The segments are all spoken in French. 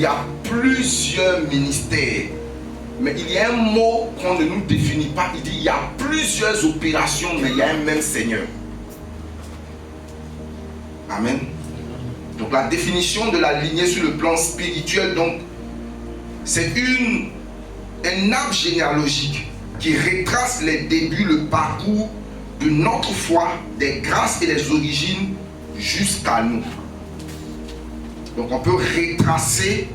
y a plusieurs ministères. Mais il y a un mot qu'on ne nous définit pas. Il dit il y a plusieurs opérations, mais il y a un même Seigneur. Amen. Donc la définition de la lignée sur le plan spirituel, donc, c'est un arbre généalogique qui retrace les débuts, le parcours de notre foi, des grâces et des origines jusqu'à nous. Donc on peut retracer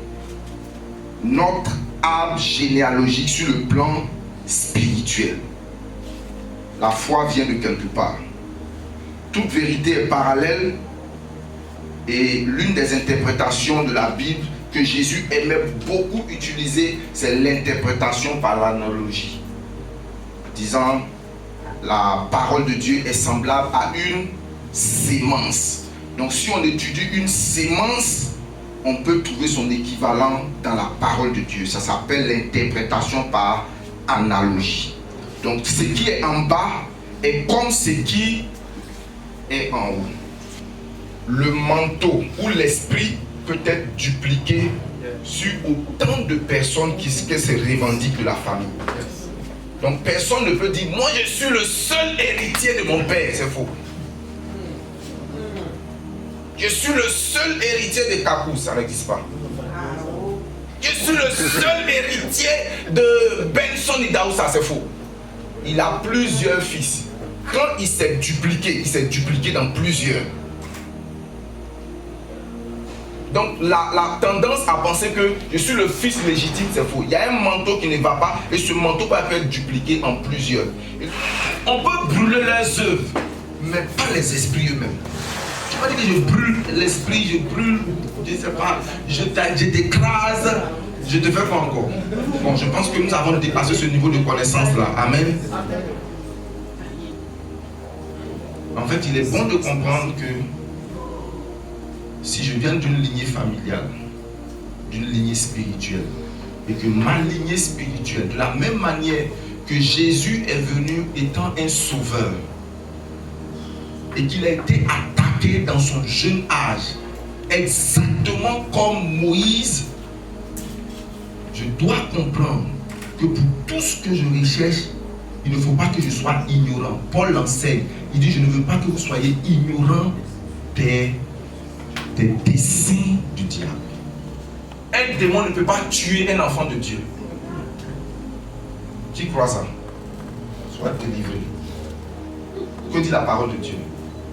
notre arbre généalogique sur le plan spirituel. La foi vient de quelque part. Toute vérité est parallèle et l'une des interprétations de la Bible que Jésus aimait beaucoup utiliser, c'est l'interprétation par l'analogie. Disant, la parole de Dieu est semblable à une sémence. Donc si on étudie une sémence, on peut trouver son équivalent dans la parole de Dieu. Ça s'appelle l'interprétation par analogie. Donc ce qui est en bas est comme ce qui est en haut. Le manteau ou l'esprit peut être dupliqué sur autant de personnes qui se revendiquent de la famille. Donc personne ne peut dire moi je suis le seul héritier de mon père, c'est faux. Je suis le seul héritier de Kakou, ça n'existe pas. Je suis le seul héritier de Benson Idaoussa, c'est faux. Il a plusieurs fils. Quand il s'est dupliqué dans plusieurs. Donc la tendance à penser que je suis le fils légitime, c'est faux. Il y a un manteau qui ne va pas et ce manteau peut être dupliqué en plusieurs. On peut brûler leurs œuvres, mais pas les esprits eux-mêmes. Tu vas dire que je brûle l'esprit, je brûle, je ne sais pas, je t'écrase, je te fais quoi encore? Bon, je pense que nous avons dépassé ce niveau de connaissance là. Amen. En fait, il est bon de comprendre que si je viens d'une lignée familiale, d'une lignée spirituelle, et que ma lignée spirituelle, de la même manière que Jésus est venu étant un sauveur, et qu'il a été attaqué dans son jeune âge, exactement comme Moïse, je dois comprendre que pour tout ce que je recherche, il ne faut pas que je sois ignorant. Paul l'enseigne, il dit je ne veux pas que vous soyez ignorants des desseins du diable. Un démon ne peut pas tuer un enfant de Dieu. Tu crois ça? Sois délivré. Que dit la parole de Dieu?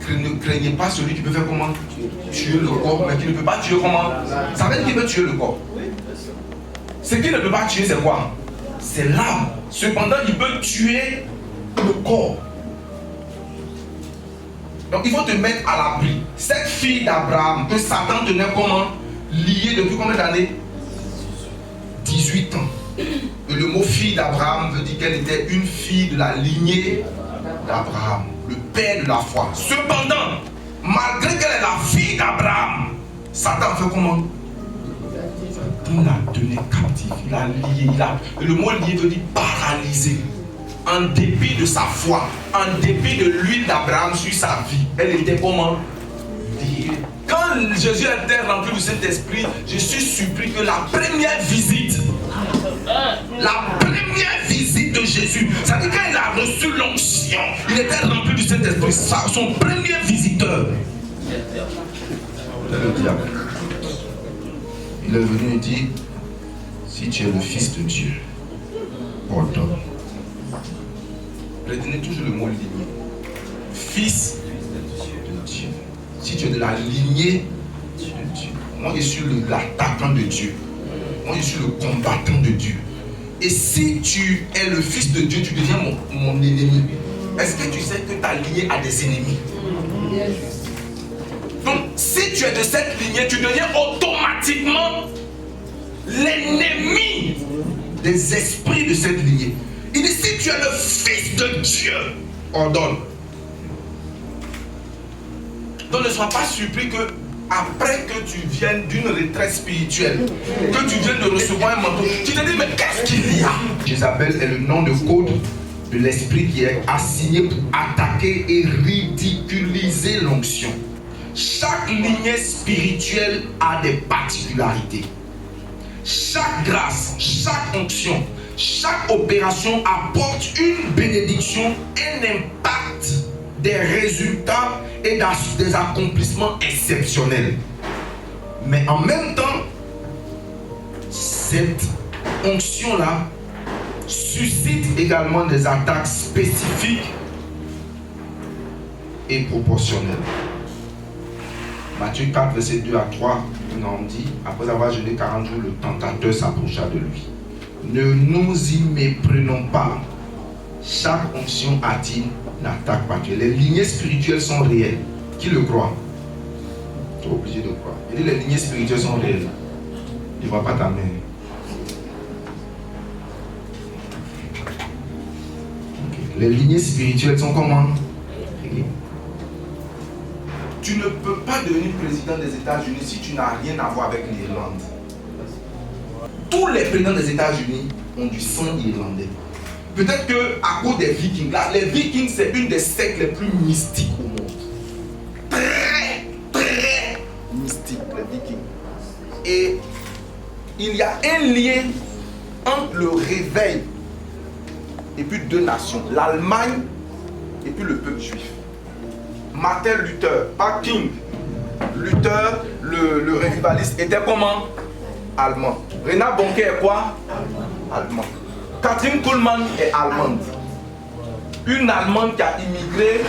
Ne craignez pas celui qui peut faire comment? Tuer le corps, mais qui ne peut pas tuer comment? Ça veut dire qu'il peut tuer le corps. Ce qu'il ne peut pas tuer, c'est quoi? C'est l'âme. Cependant, il peut tuer le corps. Donc il faut te mettre à l'abri. Cette fille d'Abraham que Satan tenait comment? Liée depuis combien d'années? 18 ans. Et le mot fille d'Abraham veut dire qu'elle était une fille de la lignée d'Abraham, le père de la foi. Cependant, malgré qu'elle est la fille d'Abraham, Satan fait comment? Il l'a tenue captive, il l'a liée, le mot lié veut dire paralysée. En dépit de sa foi, en dépit de l'huile d'Abraham sur sa vie, elle était comment? Liée. Quand Jésus était rempli du Saint-Esprit, je suis surpris que la première visite de Jésus, c'est-à-dire quand il a reçu l'onction, il était rempli du Saint-Esprit, son premier visiteur, c'est le diable. Il est venu et dit, si tu es le Fils de Dieu, ordonne. Retenez toujours le mot lignée. Fils de Dieu. Si tu es de la lignée de Dieu. Moi je suis l'attaquant de Dieu. Moi je suis le combattant de Dieu. Et si tu es le Fils de Dieu, tu deviens mon ennemi. Est-ce que tu sais que ta lignée a des ennemis? Donc si tu es de cette lignée, tu deviens automatiquement l'ennemi des esprits de cette lignée. Il dit si tu es le Fils de Dieu, ordonne. Donc ne sois pas surpris que après que tu viennes d'une retraite spirituelle, que tu viennes de recevoir un manteau, tu te dis mais qu'est-ce qu'il y a? Jézabel est le nom de code de l'esprit qui est assigné pour attaquer et ridiculiser l'onction. Chaque lignée spirituelle a des particularités. chaque grâce, chaque onction, chaque opération apporte une bénédiction, un impact, des résultats et des accomplissements exceptionnels. Mais en même temps, cette onction-là suscite également des attaques spécifiques et proportionnelles. Matthieu 4, verset 2 à 3, on dit, après avoir jeûné 40 jours, le tentateur s'approcha de lui. Ne nous y méprenons pas. Chaque onction attire une attaque particulière. Les lignées spirituelles sont réelles. Qui le croit? Tu es obligé de croire. Il dit les lignées spirituelles sont réelles. Ne vois pas ta main. Okay. Les lignées spirituelles sont comment? Réelles. Tu ne peux pas devenir président des États-Unis si tu n'as rien à voir avec l'Irlande. Tous les présidents des États-Unis ont du sang irlandais. Peut-être qu'à cause des Vikings, là, les Vikings, c'est une des sectes les plus mystiques au monde. Très, très mystique, les Vikings. Et il y a un lien entre le réveil et puis deux nations, l'Allemagne et puis le peuple juif. Martin Luther, pas King. Luther, le revivaliste, était comment? Allemand. Reinhard Bonnke est quoi? Allemand. Kathryn Kuhlman est allemande. Une Allemande qui a immigré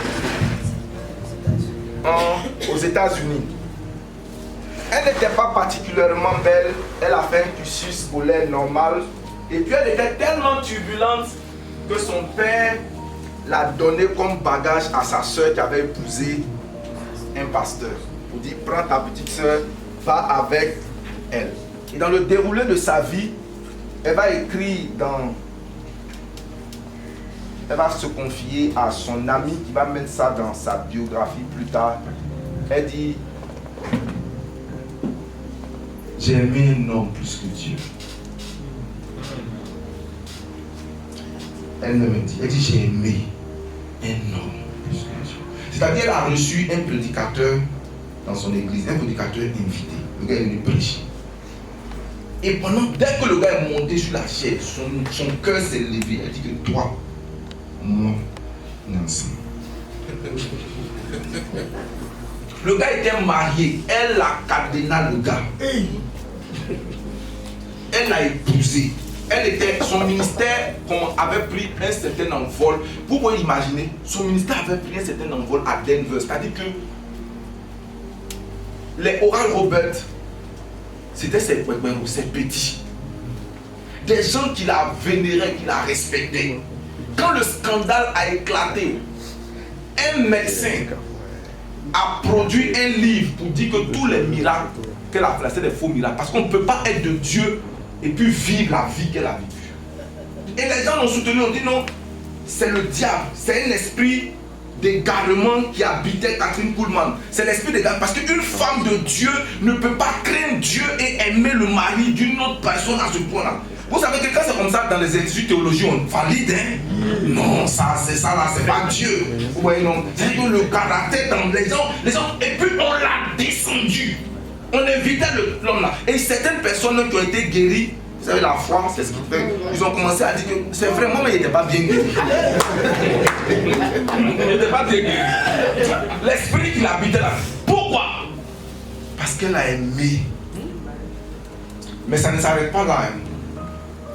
aux États-Unis. Elle n'était pas particulièrement belle. Elle a fait un cursus scolaire normal. Et puis elle était tellement turbulente que son père l'a donné comme bagage à sa soeur qui avait épousé un pasteur. Pour dire, prends ta petite soeur, va avec elle. Et dans le déroulé de sa vie, elle va écrire elle va se confier à son ami qui va mettre ça dans sa biographie plus tard. Elle dit, j'ai aimé un homme plus que Dieu. Elle me dit, elle dit, j'ai aimé un homme plus que Dieu. C'est-à-dire qu'elle a reçu un prédicateur dans son église, un prédicateur invité. Le gars est venu prêcher. Et dès que le gars est monté sur la chaise, son cœur s'est levé. Elle dit que toi, moi, Nancy. Le gars était marié. Elle a cadené le gars. Elle l'a épousé. Son ministère avait pris un certain envol. Vous pouvez imaginer, son ministère avait pris un certain envol à Denver. C'est-à-dire que les Oral Roberts, c'était ces petits. Des gens qui la vénéraient, qui la respectaient. Quand le scandale a éclaté, un médecin a produit un livre pour dire que tous les miracles qu'elle a placés, des faux miracles. Parce qu'on ne peut pas être de Dieu et puis vivre la vie qu'elle a vécue. Et les gens l'ont soutenu, ont dit non, c'est le diable, c'est un esprit d'égarement qui habitait Kathryn Kuhlman. C'est l'esprit d'égarement. Parce qu'une femme de Dieu ne peut pas craindre Dieu et aimer le mari d'une autre personne à ce point-là. Vous savez que quand c'est comme ça dans les instituts de théologie, on valide, hein? Non, ça, c'est ça là, c'est pas Dieu. Vous voyez, non? C'est que le caractère dans les gens, et puis on l'a descendu. On évitait l'homme là. Et certaines personnes qui ont été guéries, vous savez, la foi, c'est ce qui fait. Ils ont commencé à dire que c'est vrai, moi, mais il n'était pas bien guéri. Il n'était pas bien guéri. L'esprit qui habitait là. Pourquoi? Parce qu'elle a aimé. Mais ça ne s'arrête pas là. Hein.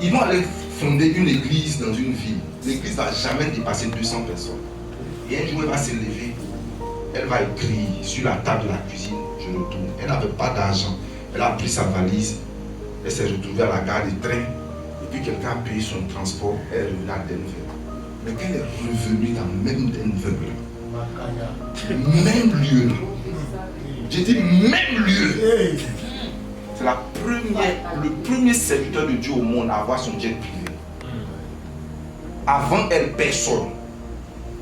Ils vont aller fonder une église dans une ville. L'église ne va jamais dépasser 200 personnes. Et un jour, elle va se lever. Elle va écrire sur la table de la cuisine. Je retourne. Elle n'avait pas d'argent. Elle a pris sa valise. Elle s'est retrouvée à la gare du train. Et puis quelqu'un a payé son transport. Elle est revenue à Denver. Mais quand elle est revenue dans même Denver, même lieu là. J'ai dit même lieu. C'est le premier serviteur de Dieu au monde à avoir son jet privé. Avant elle, personne.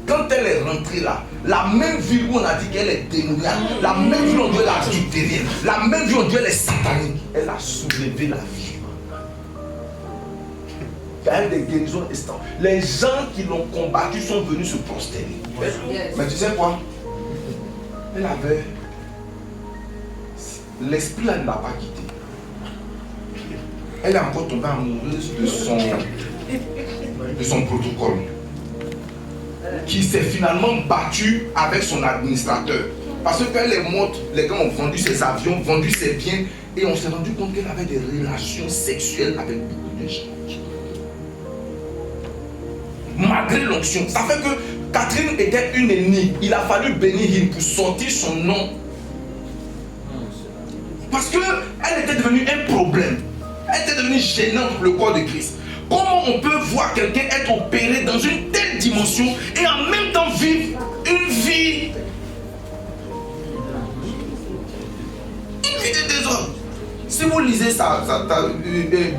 Quand elle est rentrée là, la même ville où on a dit qu'elle est démoniaque, la même ville où on dit qu'elle est adultérienne, la même ville où on dit qu'elle est satanique, elle a soulevé la vie. Il y a des guérisons instantanées. Les gens qui l'ont combattu sont venus se prosterner. Mais tu sais quoi? Elle avait... L'esprit là ne l'a pas quitté. elle est encore tombée amoureuse de son protocole, qui s'est finalement battu avec son administrateur. Parce que quand les montres, les gars ont vendu ses avions, vendu ses biens, et on s'est rendu compte qu'elle avait des relations sexuelles avec beaucoup de gens. Malgré l'onction, ça fait que Catherine était une ennemie. Il a fallu bénir Hill pour sortir son nom. Parce qu'elle était devenue un problème. Elle était devenue gênante pour le corps de Christ. Comment on peut voir quelqu'un être opéré dans une telle dimension et en même temps vivre une vie de désordre? Si vous lisez ça,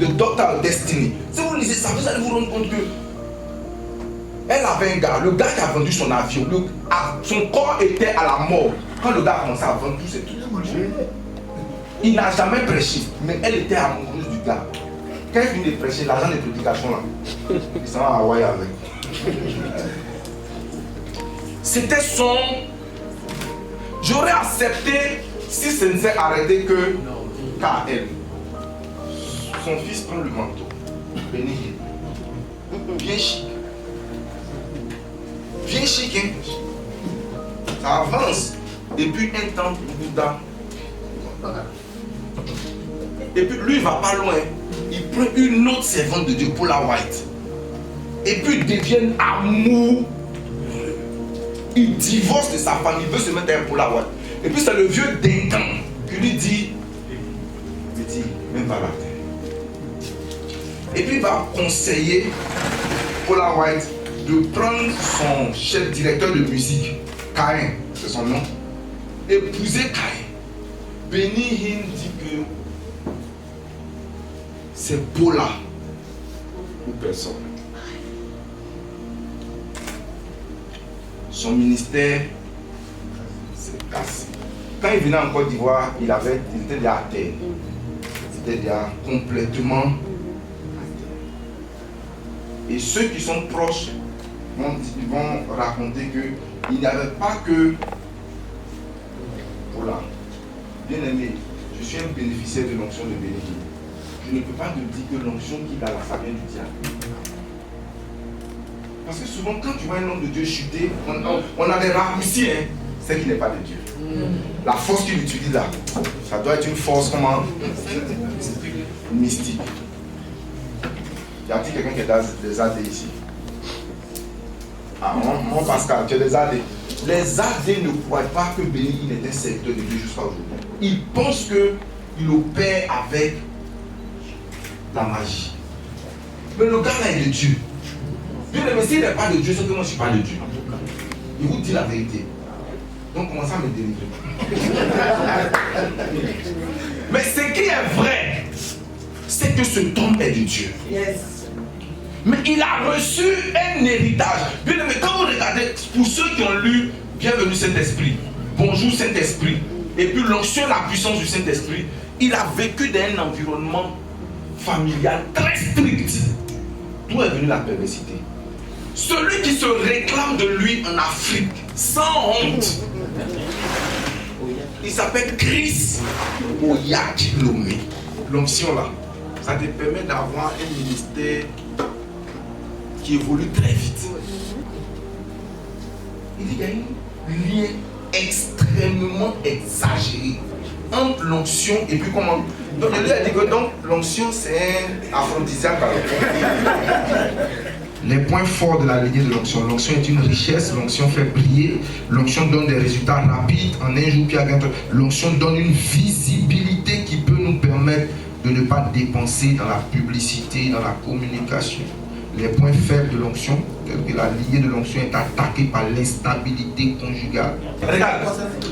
de Dr. Destiny, si vous lisez ça, vous allez vous rendre compte que elle avait un gars, le gars qui a vendu son avion, son corps était à la mort. Quand le gars a commencé à vendre tout, c'est tout. Il n'a jamais prêché, mais elle était amoureuse du gars. Quand il finit de prêcher, l'argent des prédications là, il s'en va à Hawaï avec. C'était son. J'aurais accepté si ce ne s'est arrêté que qu'à elle. Son fils prend le manteau, béni, bien chic. Bien chic, hein? Ça avance. Et puis un temps, Bouddha. Et puis lui, il va pas loin. Il prend une autre servante de Dieu, Paula White. Et puis ils deviennent amoureux. Il divorce de sa femme, il veut se mettre avec Paula White. Et puis c'est le vieux Duncan qui lui dit, même pas la terre. Et puis il va conseiller Paula White de prendre son chef directeur de musique, Caïn, c'est son nom, épouser Caïn. Benny Hinn dit que c'est Paula ou personne. Son ministère s'est cassé. Quand il venait en Côte d'Ivoire, il était déjà à terre. Il était déjà complètement à terre. Et ceux qui sont proches vont raconter qu'il n'y avait pas que Paula. Bien aimé, je suis un bénéficiaire de l'onction de Benny Hinn. Je ne peux pas te dire que l'onction qu'il a là, ça vient du diable. Parce que souvent, quand tu vois un homme de Dieu chuter, on a des raccourcis, hein, c'est qu'il n'est pas de Dieu. La force qu'il utilise là, ça doit être une force comment? Mystique. Y a-t-il quelqu'un qui est dans des AD ici? Ah, mon Pascal, tu es des AD. Les AD ne croient pas que Benny Hinn est un serviteur de Dieu jusqu'à aujourd'hui. Ils pensent qu'il opère avec la magie. Mais le gars là est de Dieu. Bien aimé, s'il n'est pas de Dieu, c'est que moi je ne suis pas de Dieu. Il vous dit la vérité. Donc commencez à me délivrer. Mais ce qui est vrai, c'est que cet homme est de Dieu. Yes. Mais il a reçu un héritage. Bien aimé, quand vous regardez, pour ceux qui ont lu Bienvenue Saint-Esprit, Bonjour Saint-Esprit, et puis l'onction, la puissance du Saint-Esprit, il a vécu dans un environnement familial très strict. D'où est venue la perversité? Celui qui se réclame de lui en Afrique, sans honte, il s'appelle Chris Oyakhilome. L'onction là, ça te permet d'avoir un ministère qui évolue très vite. Il dit qu'il y a un lien extrêmement exagéré entre l'onction et puis comment. Donc il a dit que l'onction c'est un aphrodisiaque. Les points forts de la lignée de l'onction. L'onction est une richesse, l'onction fait briller, l'onction donne des résultats rapides en un jour puis à bientôt. L'onction donne une visibilité qui peut nous permettre de ne pas dépenser dans la publicité, dans la communication. Les points faibles de l'onction, tels que la lignée de l'onction est attaquée par l'instabilité conjugale. Regarde,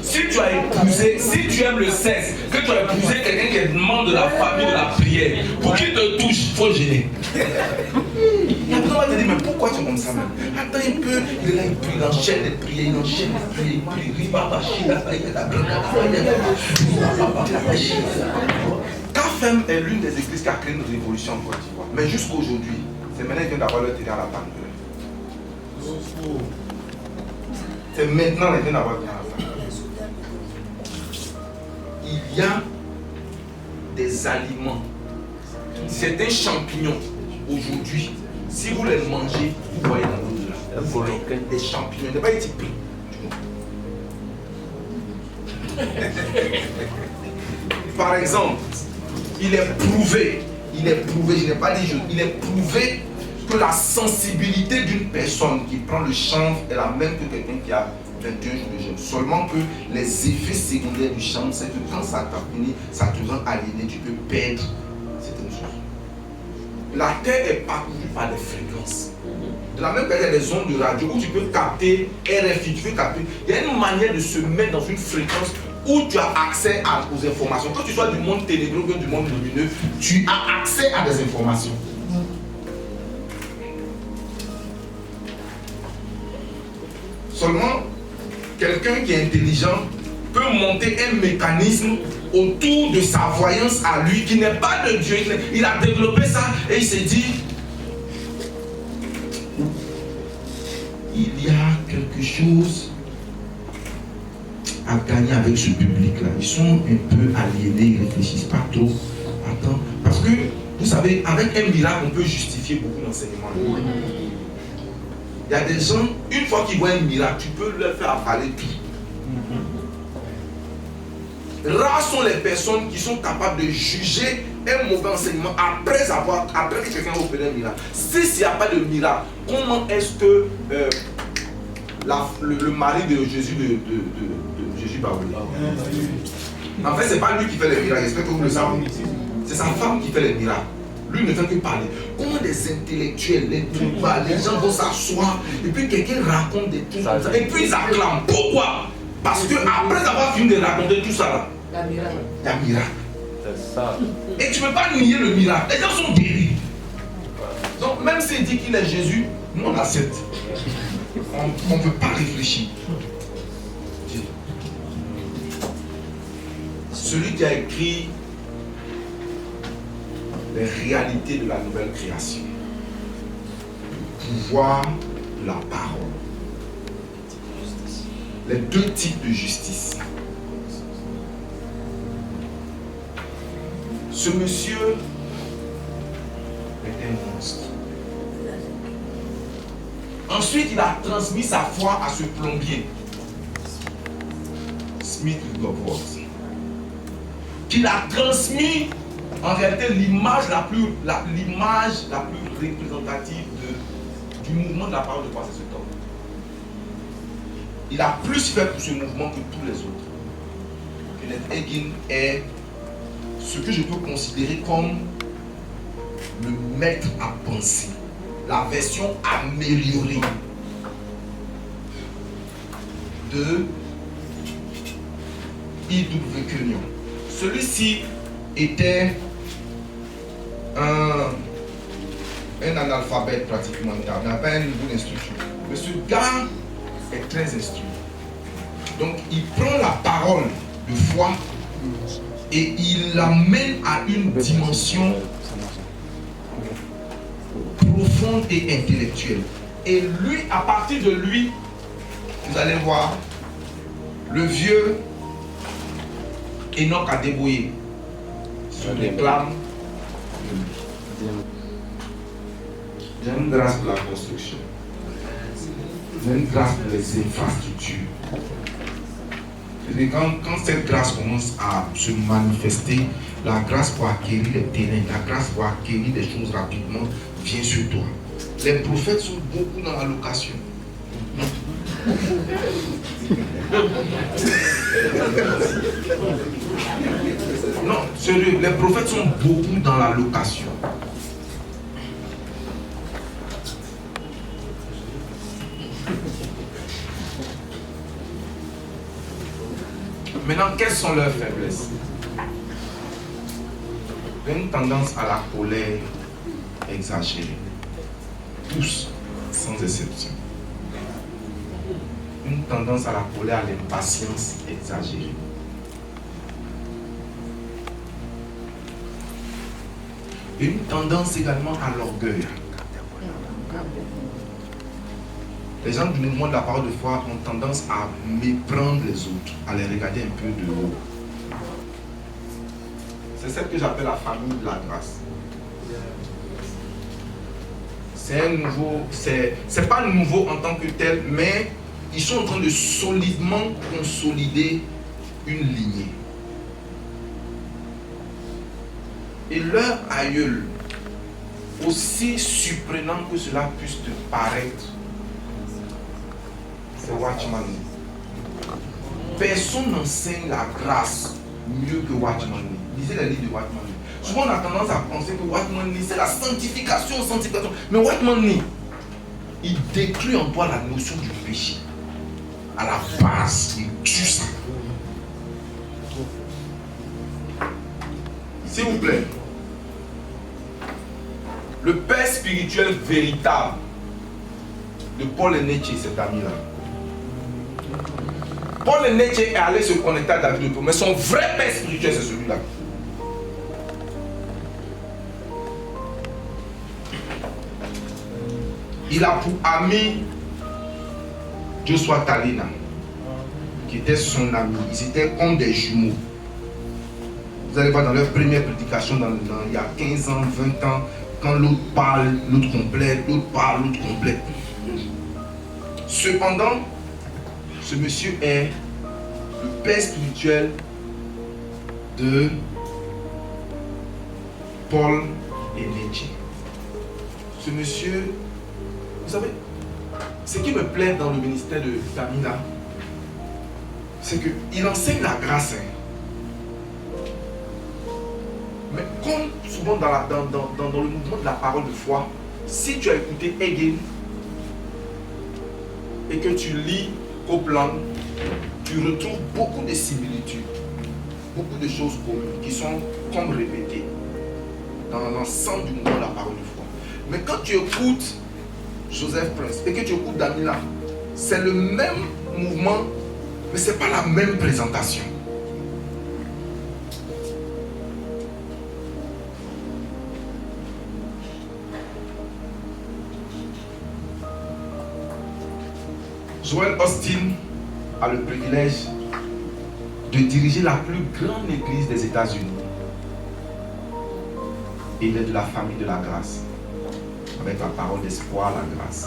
si tu as épousé, si tu aimes le sexe, que tu as épousé quelqu'un qui est membre de la famille de la prière, pour qu'il te touche, il faut gêner. Et après on va te dire, mais pourquoi tu es comme ça même? Attends un peu, il est là, il prie, il enchaîne les prières, il enchaîne les prières, il prie, CAFEM est l'une des églises qui a créé une révolution en Côte d'Ivoire. Mais jusqu'à aujourd'hui, c'est maintenant qu'ils viennent d'avoir leur terrain à la Panne. C'est maintenant qu'ils viennent d'avoir le terrain à la Panne. Il y a des aliments certains champignons, aujourd'hui, si vous les mangez, vous voyez dans l'eau des champignons, il n'est pas éthique. Par exemple, il est prouvé, je n'ai pas dit il est prouvé que la sensibilité d'une personne qui prend le chanvre est la même que quelqu'un qui a 21 jours de jeûne. Seulement que les effets secondaires du chanvre, c'est que quand ça t'a fini, ça te rend aliéné, tu peux perdre certaines choses. La terre est parcourue par des fréquences. De la même manière, il y a des ondes de radio où tu peux capter RFI, tu peux capter. Il y a une manière de se mettre dans une fréquence où tu as accès aux informations. Quand tu sois du monde ténébreux ou du monde lumineux, tu as accès à des informations. Seulement, quelqu'un qui est intelligent peut monter un mécanisme autour de sa voyance à lui qui n'est pas de Dieu. Il a développé ça et il s'est dit, il y a quelque chose à gagner avec ce public-là. Ils sont un peu aliénés, ils ne réfléchissent pas trop. Attends, parce que, vous savez, avec un miracle, on peut justifier beaucoup d'enseignements. Il y a des gens, une fois qu'ils voient un miracle, tu peux leur faire avaler tout. Rares sont les personnes qui sont capables de juger un mauvais enseignement après que quelqu'un a opéré un miracle. S'il n'y a pas de miracle, comment est-ce que le mari de Jésus, Jésus Baoulé, en fait, ce n'est pas lui qui fait les miracles, j'espère que vous le savez. C'est sa femme qui fait les miracles. Lui ne fait que parler. Comment des intellectuels, les gens vont s'asseoir et puis quelqu'un raconte des trucs comme ça et puis ils acclament. Pourquoi? Parce que après avoir fini de raconter tout ça là, il y a miracle. C'est ça. Et tu ne peux pas nier le miracle. Les gens sont guéris. Donc même s'il dit qu'il est Jésus, nous on accepte. On ne peut pas réfléchir. Celui qui a écrit les réalités de la nouvelle création, le pouvoir de la parole, les deux types de justice. Ce monsieur était un monstre. Ensuite, il a transmis sa foi à ce plombier, Smith Wigglesworth, qu'il a transmis en réalité l'image la plus représentative du mouvement de la parole de foi, c'est cet homme. Il a plus fait pour ce mouvement que tous les autres. Kenneth Hagin est ce que je peux considérer comme le maître à penser, la version améliorée de I.W. Kenyon. Celui-ci était un analphabète pratiquement, il n'a pas un niveau d'instruction. Mais ce gars est très instruit. Donc il prend la parole de foi et il l'amène à une dimension profonde et intellectuelle. Et lui, à partir de lui, vous allez voir, le vieux Enoch Adeboye se réclame de lui. J'ai une grâce pour la construction. J'ai une grâce pour les infrastructures. Et quand cette grâce commence à se manifester, la grâce pour acquérir les terrains, la grâce pour acquérir des choses rapidement vient sur toi. Les prophètes sont beaucoup dans la location. Non, sérieux, les prophètes sont beaucoup dans la location. Maintenant, quelles sont leurs faiblesses? Une tendance à la colère exagérée. Tous, sans exception. Une tendance à la colère, à l'impatience exagérée. Et une tendance également à l'orgueil. Les gens du mouvement de la parole de foi ont tendance à méprendre les autres, à les regarder un peu de haut. C'est celle que j'appelle la famille de la grâce. C'est un nouveau, c'est pas nouveau en tant que tel, mais ils sont en train de solidement consolider une lignée. Et leur aïeul, aussi surprenant que cela puisse te paraître, c'est Watchman Nee. Personne n'enseigne la grâce mieux que Watchman Nee. Lisez les livres de Watchman Nee. Souvent on a tendance à penser que Watchman Nee c'est la sanctification. Mais Watchman Nee, il détruit en toi la notion du péché. À la base, il tue ça. S'il vous plaît. Le père spirituel véritable de Paul Eneche, cet ami-là. Paul Eneche est allé se connecter à David Oto, mais son vrai père spirituel, c'est celui-là. Il a pour ami Joshua Talina, qui était son ami. Ils étaient comme des jumeaux. Vous allez voir dans leur première prédication, il y a 15 ans, 20 ans, quand l'autre parle, l'autre complète, l'autre parle, l'autre complète. Cependant, ce monsieur est le père spirituel de Paul Eneche. Ce monsieur, vous savez, ce qui me plaît dans le ministère de Tamina, c'est qu'il enseigne la grâce. Mais comme souvent dans le mouvement de la parole de foi, si tu as écouté Hegel et que tu lis Copeland, tu retrouves beaucoup de similitudes, beaucoup de choses communes qui sont comme répétées dans l'ensemble du mouvement de la parole de foi. Mais quand tu écoutes Joseph Prince et que tu écoutes Damila, c'est le même mouvement, mais ce n'est pas la même présentation. Joel Austin a le privilège de diriger la plus grande église des États-Unis. Et il est de la famille de la grâce, avec la parole d'espoir, la grâce.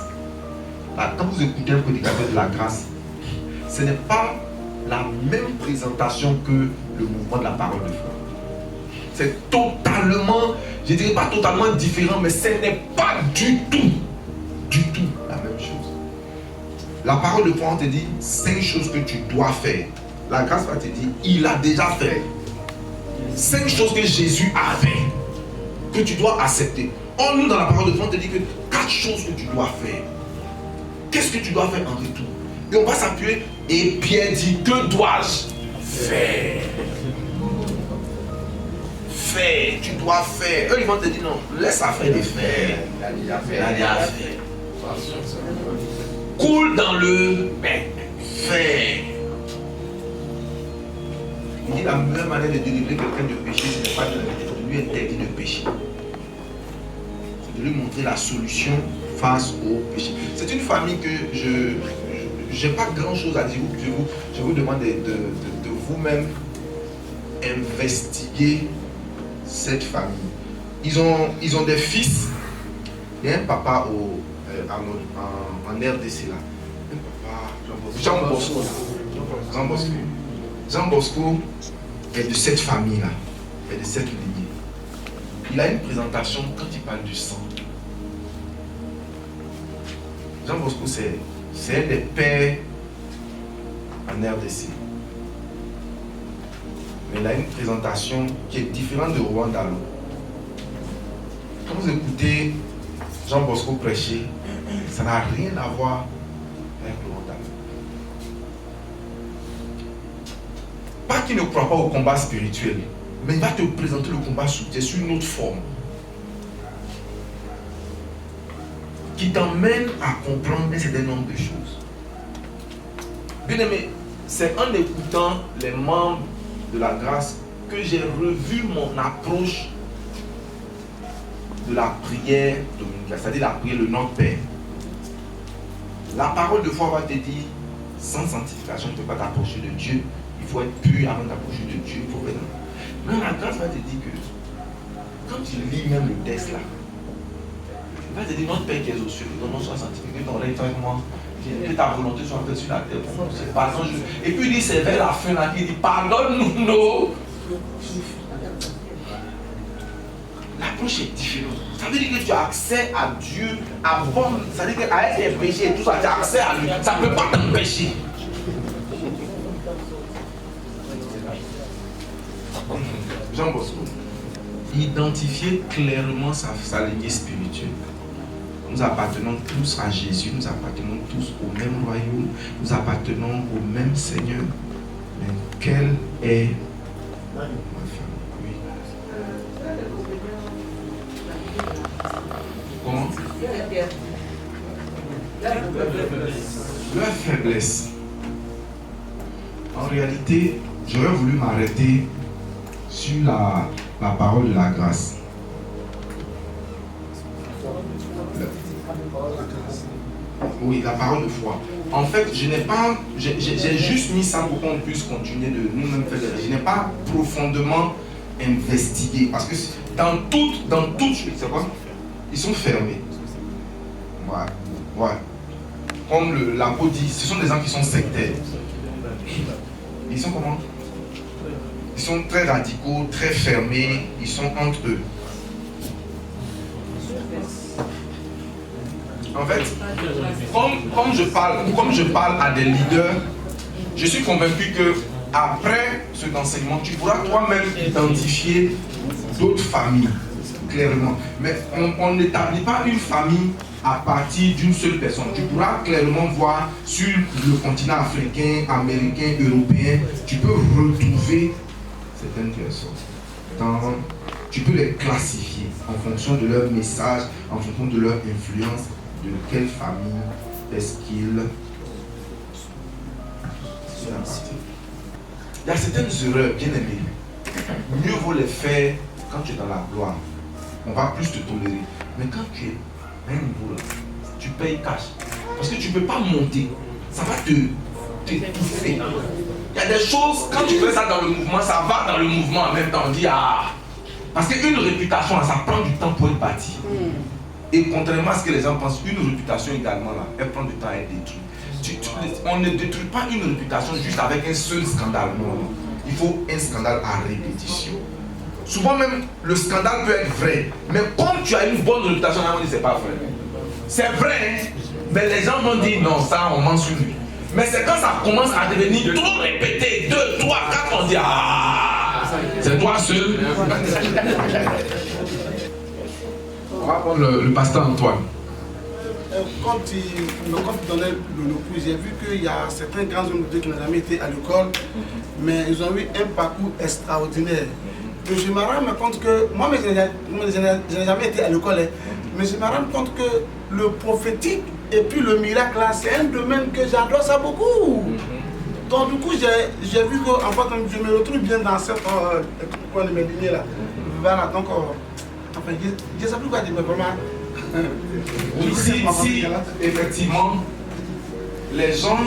Là, quand vous écoutez un prédicateur de la grâce, ce n'est pas la même présentation que le mouvement de la parole de foi. C'est totalement, je ne dirais pas totalement différent, mais ce n'est pas du tout la même chose. La parole de foi, on te dit 5 choses que tu dois faire. La grâce va te dire, il a déjà fait 5 choses que Jésus a fait, que tu dois accepter. Or, nous, dans la parole de foi, on te dit que 4 choses que tu dois faire. Qu'est-ce que tu dois faire en retour? Et on va s'appuyer. Et Pierre dit, que dois-je faire? Faire, tu dois faire. Eux, ils vont te dire, non, laisse à faire des faire. Il a déjà fait. Coule dans le faire. Il dit la meilleure manière de délivrer quelqu'un de péché, ce n'est pas de lui interdire de pécher. C'est de lui montrer la solution face au péché. C'est une famille que je n'ai pas grand chose à dire. Je vous demande de vous-même investiguer cette famille. Ils ont des fils. Il y a un papa en RDC là. Jean Bosco. Jean Bosco est de cette famille là, est de cette lignée. Il a une présentation quand il parle du sang. Jean Bosco c'est un des pères en RDC. Mais il a une présentation qui est différente de Rouen Dallon. Quand vous écoutez Jean Bosco prêcher, ça n'a rien à voir avec Rouen Dallon. Pas qu'il ne croit pas au combat spirituel, mais il va te présenter le combat sous une autre forme. Qui t'emmène à comprendre un certain nombre de choses. Bien aimé, c'est en écoutant les membres de la grâce que j'ai revu mon approche de la prière dominicale, c'est-à-dire la prière le nom de Père. La parole de foi va te dire, sans sanctification, tu ne peux pas t'approcher de Dieu. Il faut être pur avant d'approcher de Dieu. Mais la grâce va te dire que quand tu lis même le texte là, il va te dire notre Père qui est aux cieux, que ton nom soit sanctifié, que ton règne soit moi, que ta volonté soit faite sur la terre. Et puis il dit, c'est vers la fin là qu'il dit, pardonne-nous nos. L'approche est différente. Ça veut dire que tu as accès à Dieu avant. Ça veut dire qu'avec tes péchés et tout ça, tu as accès à lui. Ça ne peut pas t'empêcher. Jean Bosco, identifier clairement sa lignée spirituelle. Nous appartenons tous à Jésus, nous appartenons tous au même royaume, nous appartenons au même Seigneur. Mais quelle est ma femme? Oui. Comment? Leur faiblesse. En réalité, j'aurais voulu m'arrêter sur la parole de la grâce. Oui, la parole de foi. En fait, j'ai juste mis ça pour qu'on puisse continuer de nous-mêmes faire des recherches. Je n'ai pas profondément investigué. Parce que dans toutes, c'est quoi? Ils sont fermés. Ouais. Comme l'apôtre dit, ce sont des gens qui sont sectaires. Ils sont comment? Ils sont très radicaux, très fermés, ils sont entre eux. En fait, comme je parle à des leaders, je suis convaincu que après cet enseignement, tu pourras toi-même identifier d'autres familles, clairement. Mais on n'établit pas une famille à partir d'une seule personne. Tu pourras clairement voir sur le continent africain, américain, européen, tu peux retrouver certaines personnes. Tu peux les classifier en fonction de leur message, en fonction de leur influence, de quelle famille est-ce qu'ils sont partis. Il y a certaines erreurs, bien aimées. Mieux vaut les faire quand tu es dans la gloire. On va plus te tolérer. Mais quand tu es à un niveau là, tu payes cash. Parce que tu ne peux pas monter. Ça va t'étouffer. Il y a des choses, quand tu fais ça dans le mouvement, ça va dans le mouvement en même temps. On dit, ah. Parce qu'une réputation, ça prend du temps pour être bâtie. Et contrairement à ce que les gens pensent, une réputation également, là, elle prend du temps à être détruite. On ne détruit pas une réputation juste avec un seul scandale. Non. Il faut un scandale à répétition. Souvent même, le scandale peut être vrai. Mais comme tu as une bonne réputation, on dit c'est pas vrai. C'est vrai, mais les gens vont dire non, ça on ment sur lui. Mais c'est quand ça commence à devenir trop répété, 2, 3, 4, on dit ah, c'est toi seul. On va prendre le pasteur Antoine. Quand tu donnais le coup, j'ai vu qu'il y a certains grands hommes de Dieu qui n'ont jamais été à l'école, mais ils ont eu un parcours extraordinaire. Et je me rends compte que, moi, je n'ai jamais été à l'école, mais je me rends compte que le prophétique et puis le miracle, c'est un domaine que j'adore ça beaucoup. Donc du coup, j'ai vu que en fait, je me retrouve bien dans cette coin de mes lignées là. Voilà, donc, enfin, je ne sais plus quoi dire, mais vraiment. Oui, si effectivement, les gens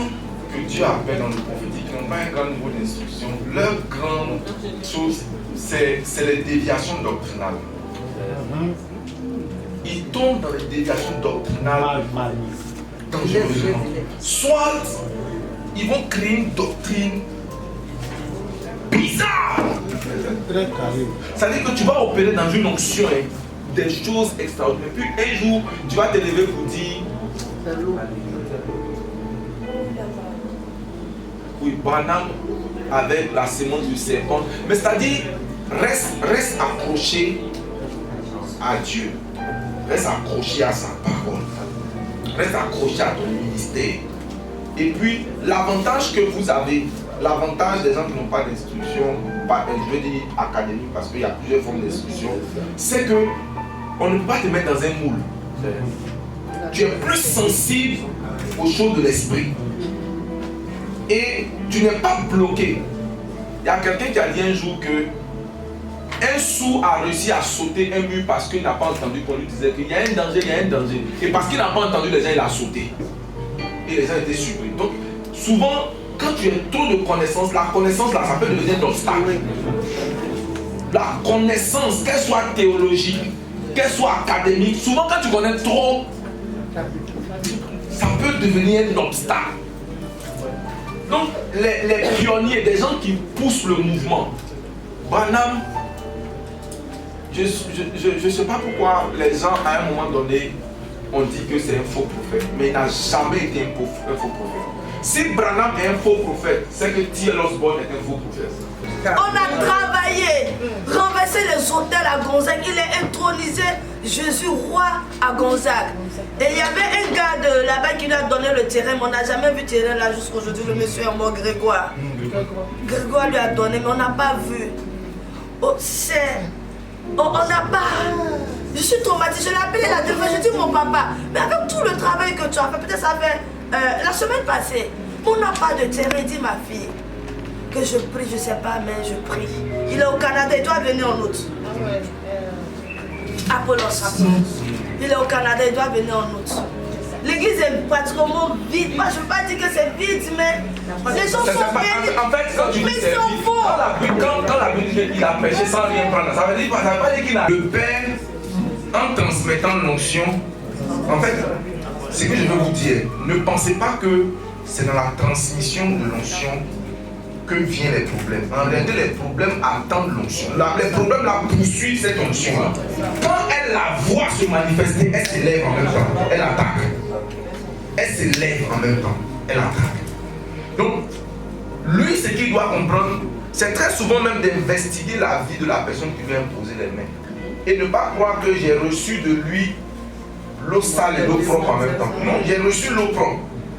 que Dieu appelle dans le prophétique qui n'ont pas un grand niveau d'instruction, leur grande chose, c'est les déviations doctrinales. Ils tombent dans les déviations doctrinales dangereuses. Soit ils vont créer une doctrine bizarre. Ça veut dire que tu vas opérer dans une onction, des choses extraordinaires. Puis un jour, tu vas te lever pour dire oui, Branham avec la sémence du serpent. Mais c'est-à-dire, reste accroché à Dieu. Reste accroché à sa parole. Reste accroché à ton ministère. Et puis, l'avantage que vous avez, l'avantage des gens qui n'ont pas d'instruction, je veux dire académique, parce qu'il y a plusieurs formes d'instruction, c'est que on ne peut pas te mettre dans un moule. Tu es plus sensible aux choses de l'esprit. Et tu n'es pas bloqué. Il y a quelqu'un qui a dit un jour que un sourd a réussi à sauter un mur parce qu'il n'a pas entendu qu'on lui disait qu'il y a un danger, il y a un danger. Et parce qu'il n'a pas entendu les gens, il a sauté. Et les gens étaient surpris. Donc, souvent, quand tu as trop de connaissances, la connaissance là, ça peut devenir un obstacle. la connaissance, qu'elle soit théologique, qu'elle soit académique, souvent quand tu connais trop, ça peut devenir un obstacle. Donc les pionniers, des gens qui poussent le mouvement. Branham, je ne sais pas pourquoi les gens à un moment donné ont dit que c'est un faux prophète, mais il n'a jamais été un faux prophète. Si Branham est un faux prophète, c'est que T.L. Osborne est un faux prophète. On a travaillé, renversé les hôtels à Gonzague. Il est intronisé Jésus roi à Gonzague. Et il y avait un gars de là-bas qui lui a donné le terrain, mais on n'a jamais vu terrain là jusqu'à aujourd'hui. Le monsieur est mort, Grégoire. Grégoire lui a donné, mais on n'a pas vu. Oh, on n'a pas. Je suis traumatisée. Je l'ai appelé la dernière fois. Je dis mon papa, mais avec tout le travail que tu as fait, peut-être ça fait la semaine passée, on n'a pas de terrain. Il dit ma fille que je prie, je ne sais pas, mais je prie. Il est au Canada, il doit venir en août. Apollos. Il est au Canada, il doit venir en août. L'église est pratiquement vide. Moi, je ne veux pas dire que c'est vide, mais les gens sont vides. En fait, quand tu dis c'est vide, quand la Bible dit qu'il a prêché sans rien prendre, ça veut pas dire qu'il a. Le Père, en transmettant l'onction, en fait, ce que je veux vous dire, ne pensez pas que c'est dans la transmission de l'onction que viennent les problèmes. En réalité, les problèmes attendent l'onction. Les problèmes la poursuivent cette onction-là. Quand elle la voit se manifester, elle s'élève en même temps. Elle attaque. Elle s'élève en même temps. Elle attaque. Donc, lui, ce qu'il doit comprendre, c'est très souvent même d'investiguer la vie de la personne qui vient imposer les mains. Et ne pas croire que j'ai reçu de lui l'eau sale et l'eau propre en même temps. Non, j'ai reçu l'eau propre.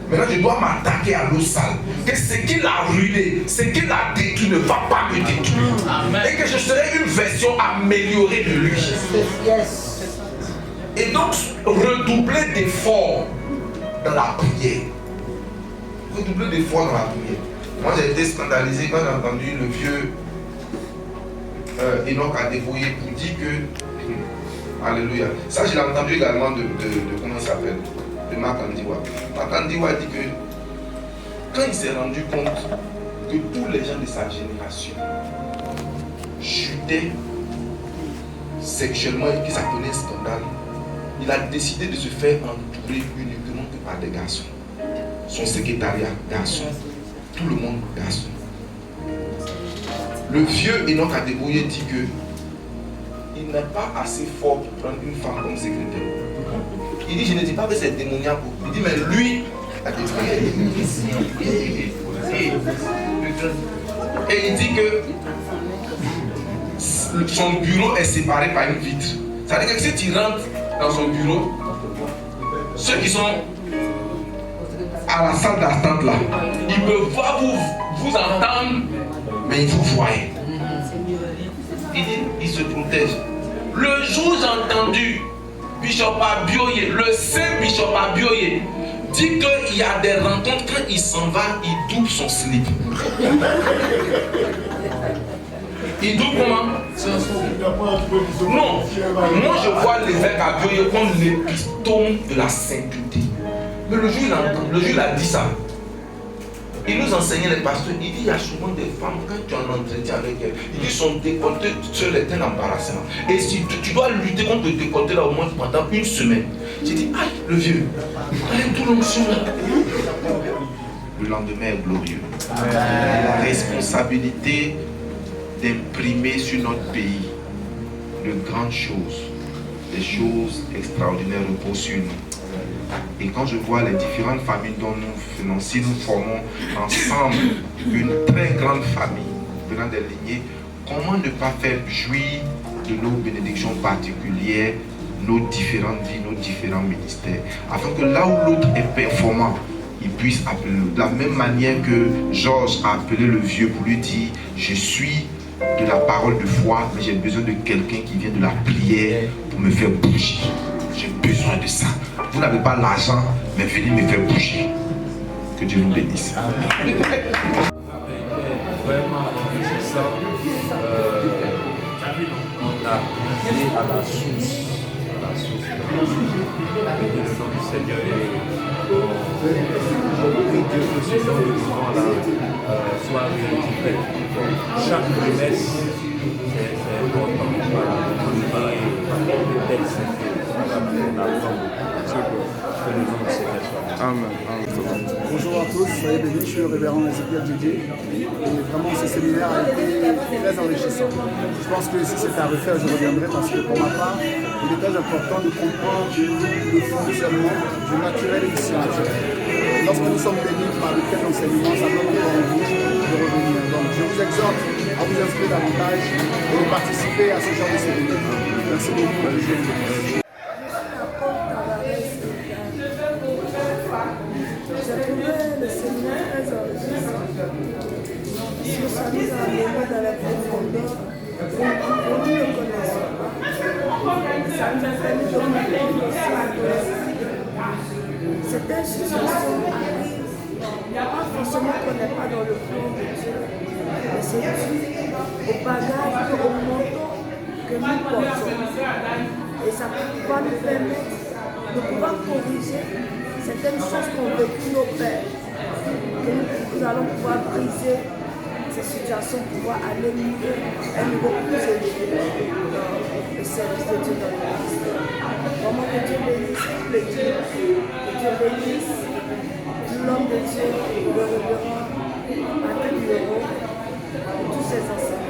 Maintenant, je dois m'attaquer à l'eau sale. Que ce qu'il a ruiné, ce qu'il a détruit ne va pas me détruire. Amen. Et que je serai une version améliorée de lui. Yes. Et donc, redoubler d'efforts dans la prière. Redoubler d'efforts dans la prière. Moi, j'ai été scandalisé quand j'ai entendu le vieux Enoch Adeboye pour dire que. Alléluia. Ça, je l'ai entendu également de comment il s'appelle, de Marc Andiwa. Marc Andiwa dit que quand il s'est rendu compte que tous les gens de sa génération chutaient sexuellement et que ça tenait scandale, il a décidé de se faire entourer uniquement que par des garçons. Son secrétariat, garçon. Tout le monde, garçon. Le vieux Enoch Adeboye dit que il n'est pas assez fort pour prendre une femme comme secrétaire. Il dit, je ne dis pas que c'est démoniaque. Il dit, mais lui, et il dit que son bureau est séparé par une vitre. Ça veut dire que si tu rentres dans son bureau, ceux qui sont à la salle d'attente là, ils ne peuvent pas vous entendre, mais ils vous voient. Il dit, il se protège. Le jour où j'ai entendu Bishop Abioye, le saint Bishop Abioye, dit qu'il y a des rencontres, quand il s'en va, il double son slip. Il double comment? Non, moi je vois l'évêque Abioye comme l'épistome de la sainteté. Mais le jour il a dit ça. Il nous enseignait les pasteurs, il dit il y a souvent des femmes, quand tu en entretiens avec elles, il dit son décolleté seul est un embarrassement. Et si tu dois lutter contre le décolleté là au moins pendant une semaine. J'ai dit, aïe, le vieux, allez tout l'onction là. Le lendemain est glorieux. La responsabilité d'imprimer sur notre pays de grandes choses, des choses extraordinaires reposent sur nous. Et quand je vois les différentes familles dont nous venons, si nous formons ensemble une très grande famille venant des lignées, comment ne pas faire jouir de nos bénédictions particulières, nos différentes vies, nos différents ministères, afin que là où l'autre est performant, il puisse appeler de la même manière que Georges a appelé le vieux pour lui dire, je suis de la parole de foi, mais j'ai besoin de quelqu'un qui vient de la prière pour me faire bouger. J'ai besoin de ça. Vous n'avez pas l'argent, mais venez me faire bouger. Que Dieu nous bénisse. Vraiment, c'est ça. On a été à la source. Et le nom du Seigneur est. Je prie Dieu que ce nom de mouvement-là soit réédité. Chaque promesse, c'est Bonjour à tous, soyez bénis, je suis le révérend Ezekiel Djidji et vraiment ce séminaire a été très enrichissant. Je pense que si c'était à refaire, je reviendrai parce que pour ma part, il est très important de comprendre le fonctionnement du naturel et du surnaturel. Lorsque nous sommes bénis par de tels enseignements, ça donne encore envie de revenir. Donc je vous exhorte à vous inscrire davantage et de participer à ce genre de séminaire. Merci beaucoup. J'ai trouvé le séminaire très enrichissant. Je me suis mise à aller dans la profondeur où nous ne connaissons pas. Ça nous a permis de comprendre aussi la connaissance. Certaines situations arrivent, pas forcément qu'on n'est pas dans le plan de Dieu, mais c'est dû au bagage, au manteau que nous portons. Et ça va nous permettre de pouvoir corriger certaines choses qu'ont vécu nos pères, que nous allons pouvoir briser ces situations, pouvoir aller mieux, à un niveau plus élevé dans le service de Dieu dans l'Église. Vraiment que Dieu bénisse le Dieu, que Dieu bénisse l'homme de Dieu, le révérend Patrick Leroux, tous ces enseignants.